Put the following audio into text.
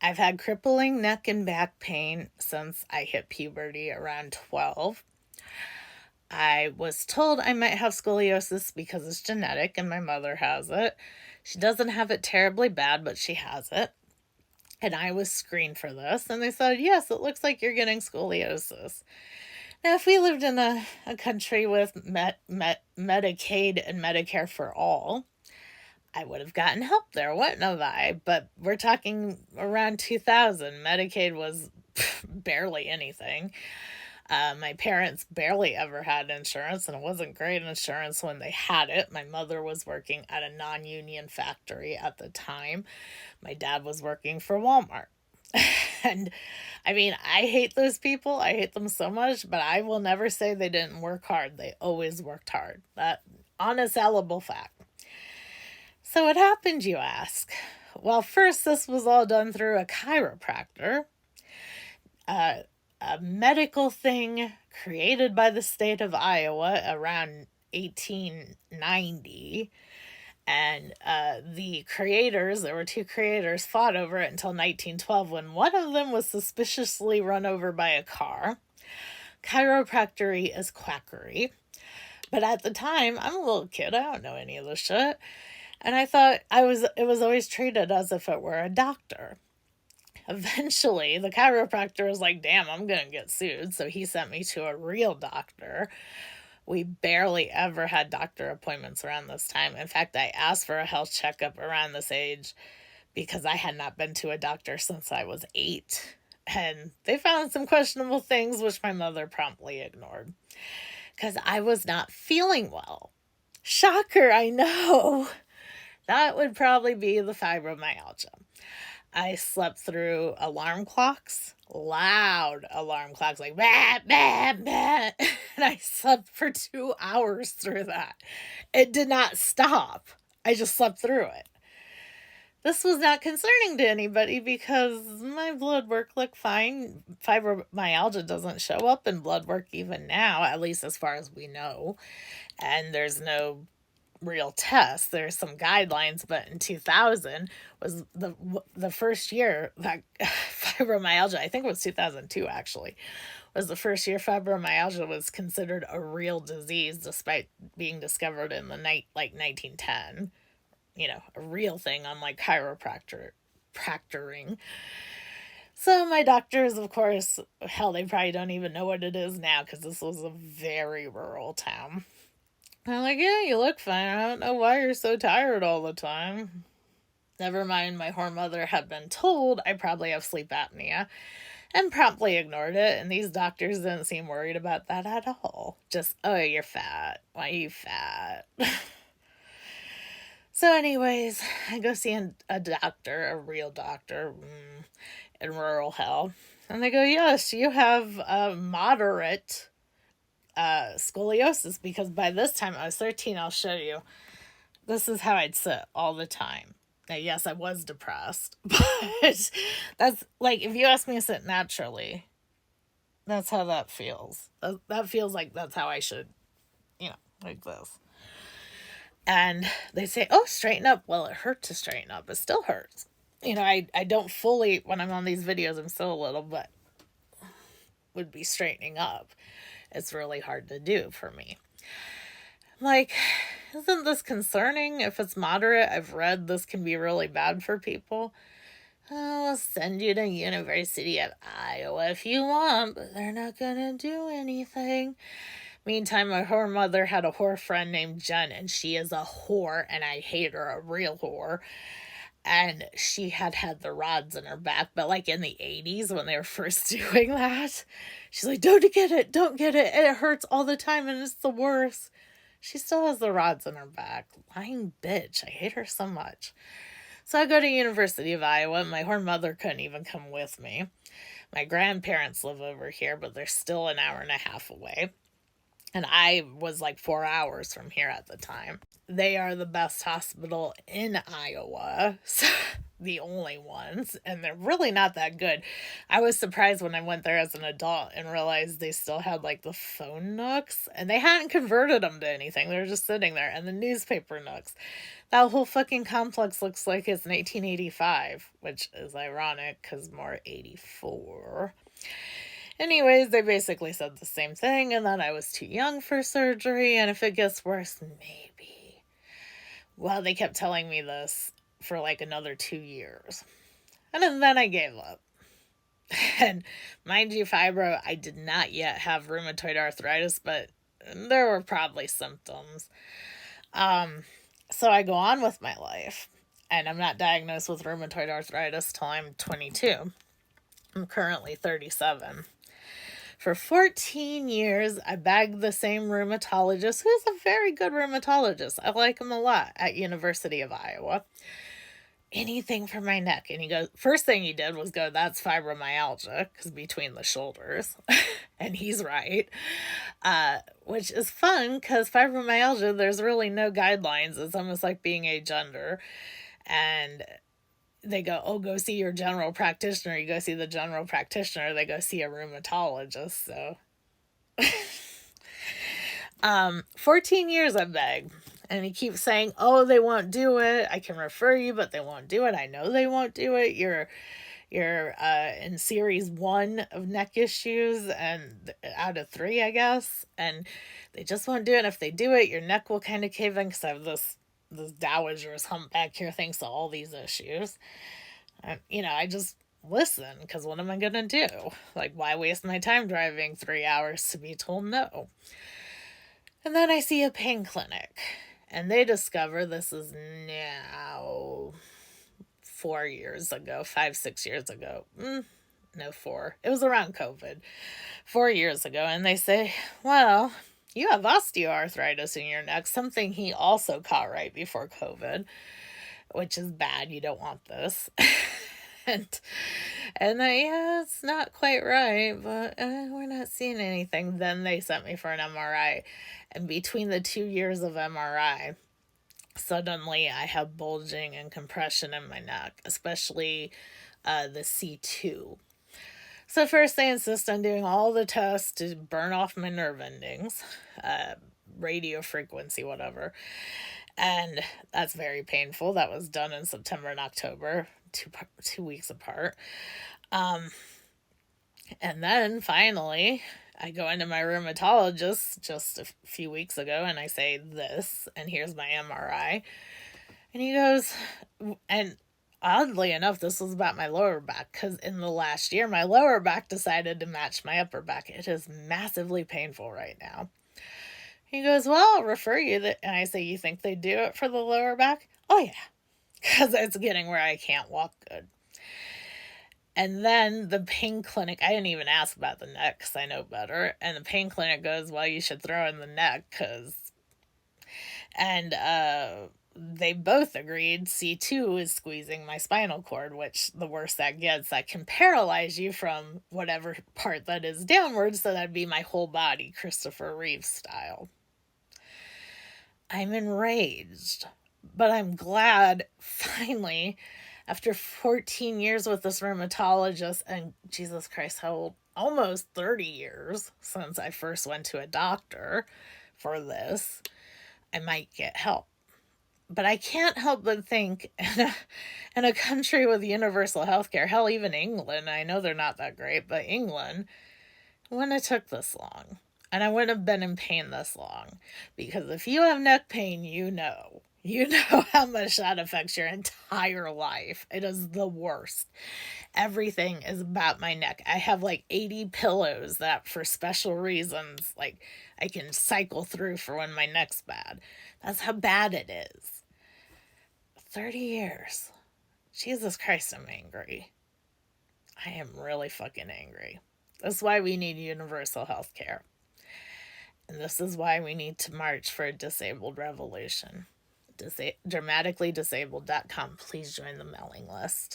I've had crippling neck and back pain since I hit puberty around 12. I was told I might have scoliosis because it's genetic and my mother has it. She doesn't have it terribly bad, but she has it. And I was screened for this, and they said, yes, it looks like you're getting scoliosis. Now, if we lived in a country with Medicaid and Medicare for all, I would have gotten help there, wouldn't have I? But we're talking around 2000. Medicaid was barely anything. My parents barely ever had insurance, and it wasn't great insurance when they had it. My mother was working at a non union factory at the time. My dad was working for Walmart. And I mean, I hate those people. I hate them so much, but I will never say they didn't work hard. They always worked hard. That honest, salable fact. So what happened, you ask? Well, first, this was all done through a chiropractor, a medical thing created by the state of Iowa around 1890. And the creators, there were two creators, fought over it until 1912 when one of them was suspiciously run over by a car. Chiropractory is quackery. But at the time, I'm a little kid. I don't know any of this shit. And I thought it was always treated as if it were a doctor. Eventually, the chiropractor was like, damn, I'm going to get sued. So he sent me to a real doctor. We barely ever had doctor appointments around this time. In fact, I asked for a health checkup around this age because I had not been to a doctor since I was 8. And they found some questionable things, which my mother promptly ignored because I was not feeling well. Shocker, I know. That would probably be the fibromyalgia. I slept through alarm clocks, loud alarm clocks, like bah, bah, bah. And I slept for 2 hours through that. It did not stop. I just slept through it. This was not concerning to anybody because my blood work looked fine. Fibromyalgia doesn't show up in blood work even now, at least as far as we know. And there's no real tests. There's some guidelines, but in 2000 was the first year that fibromyalgia, I think it was 2002 actually, was the first year fibromyalgia was considered a real disease despite being discovered in the like 1910. You know, a real thing, unlike chiropractoring. So my doctors, of course, hell, they probably don't even know what it is now because this was a very rural town. I'm like, yeah, you look fine. I don't know why you're so tired all the time. Never mind, my poor mother had been told I probably have sleep apnea and promptly ignored it, and these doctors didn't seem worried about that at all. Just, oh, you're fat. Why are you fat? So anyways, I go see a doctor, a real doctor, in rural hell. And they go, yes, you have a moderate scoliosis, because by this time I was 13. I'll show you. This is how I'd sit all the time. Now, yes, I was depressed, but that's like, if you ask me to sit naturally, that's how that feels. That feels like that's how I should, like this. And they say, oh, straighten up. Well, it hurt to straighten up. It still hurts. I don't fully, when I'm on these videos, I'm still a little, but would be straightening up. It's really hard to do for me. Like, isn't this concerning? If it's moderate, I've read this can be really bad for people. I'll send you to University of Iowa if you want, but they're not going to do anything. Meantime, my whore mother had a whore friend named Jen, and she is a whore, and I hate her, a real whore. And she had the rods in her back, but like in the 80s when they were first doing that, she's like, don't get it, and it hurts all the time, and it's the worst. She still has the rods in her back. Lying bitch, I hate her so much. So I go to University of Iowa, and my whore mother couldn't even come with me. My grandparents live over here, but they're still an hour and a half away. And I was like 4 hours from here at the time. They are the best hospital in Iowa. So the only ones, and they're really not that good. I was surprised when I went there as an adult and realized they still had like the phone nooks, and they hadn't converted them to anything. They were just sitting there, and the newspaper nooks. That whole fucking complex looks like it's 1985, which is ironic because more 84. Anyways, they basically said the same thing, and that I was too young for surgery, and if it gets worse, maybe. Well, they kept telling me this for like another 2 years. And then I gave up. And mind you, fibro, I did not yet have rheumatoid arthritis, but there were probably symptoms. So I go on with my life, and I'm not diagnosed with rheumatoid arthritis till I'm 22. I'm currently 37. For 14 years, I begged the same rheumatologist, who's a very good rheumatologist. I like him a lot, at University of Iowa. Anything for my neck. And he goes, first thing he did was go, that's fibromyalgia, because between the shoulders. And he's right. Which is fun, because fibromyalgia, there's really no guidelines. It's almost like being agender. And they go, oh, go see your general practitioner. You go see the general practitioner. They go see a rheumatologist. So 14 years I begged. And he keeps saying, oh, they won't do it. I can refer you, but they won't do it. I know they won't do it. You're in series 1 of neck issues, and out of 3, I guess. And they just won't do it. And if they do it, your neck will kind of cave in, because I have this dowager's humpback here thanks to all these issues. And, I just listen, because what am I going to do? Like, why waste my time driving 3 hours to be told no? And then I see a pain clinic, and they discover, this is now 4 years ago, 5-6 years ago. No, 4. It was around COVID. 4 years ago. And they say, well, you have osteoarthritis in your neck, something he also caught right before COVID, which is bad. You don't want this. and yeah, it's not quite right, but we're not seeing anything. Then they sent me for an MRI. And between the 2 years of MRI, suddenly I have bulging and compression in my neck, especially the C2. So first they insist on doing all the tests to burn off my nerve endings, radio frequency, whatever. And that's very painful. That was done in September and October, 2 weeks apart. And then finally, I go into my rheumatologist just a few weeks ago, and I say this, and here's my MRI. And he goes, and oddly enough, this was about my lower back, because in the last year, my lower back decided to match my upper back. It is massively painful right now. He goes, well, I'll refer you. And I say, you think they do it for the lower back? Oh, yeah, because it's getting where I can't walk good. And then the pain clinic, I didn't even ask about the neck because I know better. And the pain clinic goes, well, you should throw in the neck and they both agreed C2 is squeezing my spinal cord, which the worse that gets, that can paralyze you from whatever part that is downwards. So that'd be my whole body, Christopher Reeve style. I'm enraged, but I'm glad finally, after 14 years with this rheumatologist, and Jesus Christ, how old? Almost 30 years since I first went to a doctor for this, I might get help. But I can't help but think, in a country with universal health care, hell, even England, I know they're not that great, but England, wouldn't have took this long. And I wouldn't have been in pain this long. Because if you have neck pain, you know how much that affects your entire life. It is the worst. Everything is about my neck. I have like 80 pillows that for special reasons, like I can cycle through for when my neck's bad. That's how bad it is. 30 years. Jesus Christ, I'm angry. I am really fucking angry. That's why we need universal health care. And this is why we need to march for a disabled revolution. Dramaticallydisabled.com. Please join the mailing list.